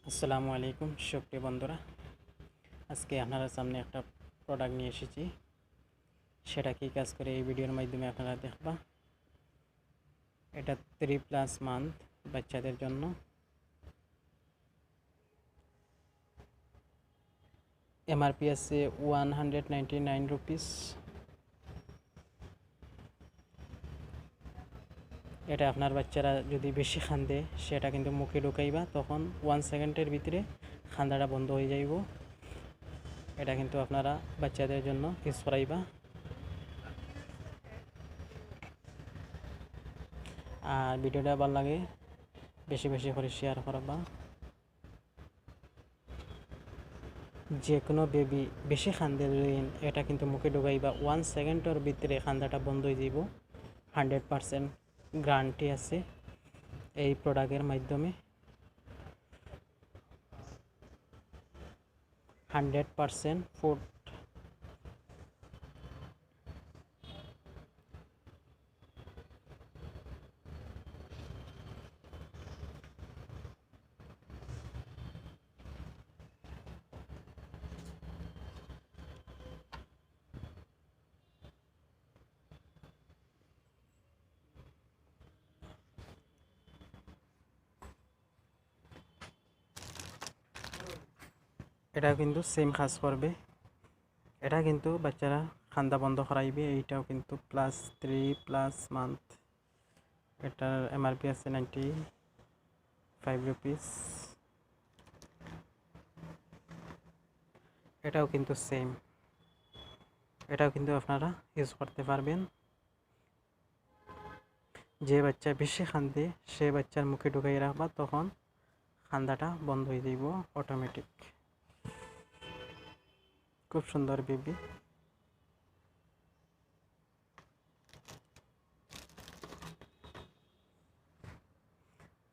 আসসালামু আলাইকুম সুপ্রিয় বন্ধুরা, আজকে আপনাদের সামনে একটা প্রোডাক্ট নিয়ে এসেছি। সেটা কি কাজ করে এই ভিডিওর মাধ্যমে আপনারা দেখবা। এটা 3+ মান্থ বাচ্চাদের জন্য। এমআরপি আছে 199 রুপিস। এটা আপনার বাচ্চারা যদি বেশি কান্দে সেটা কিন্তু মুখে ঢুকাইবা, তখন 1 সেকেন্ডের ভিতরে কান্দাটা বন্ধ হয়ে যাইব। এটা কিন্তু আপনারা বাচ্চাদের জন্য ইউজ করাইবা। আর ভিডিওটা ভালো লাগে বেশি বেশি করে শেয়ার করবা। যে কোনো বেবি বেশি খান্দে দিন এটা কিন্তু মুখে ঢুকাইবা, 1 সেকেন্ডের ভিতরে খান্দাটা বন্ধ হয়ে যাব। 100% গ্যারান্টি আছে এই প্রোডাক্টের মাধ্যমে। 100% ফুড। এটা কিন্তু সেম কাজ করবে। এটা কিন্তু বাচ্চারা খান্দা বন্ধ করাইবে। এইটাও কিন্তু +3+ মান্থ। এটার এমআরপি আছে 95 রুপিস। এটাও কিন্তু সেম। এটাও কিন্তু আপনারা ইউজ করতে পারবেন। যে বাচ্চা বেশি কান্দে সে বাচ্চার মুখে ঢুকাই রাখবা, তখন কান্দাটা বন্ধ হয়ে যাইব অটোমেটিক। খুব সুন্দর বেবি।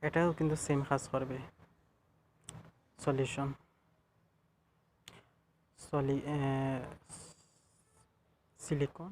এটাও কিন্তু সেম কাজ করবে। Solution silicon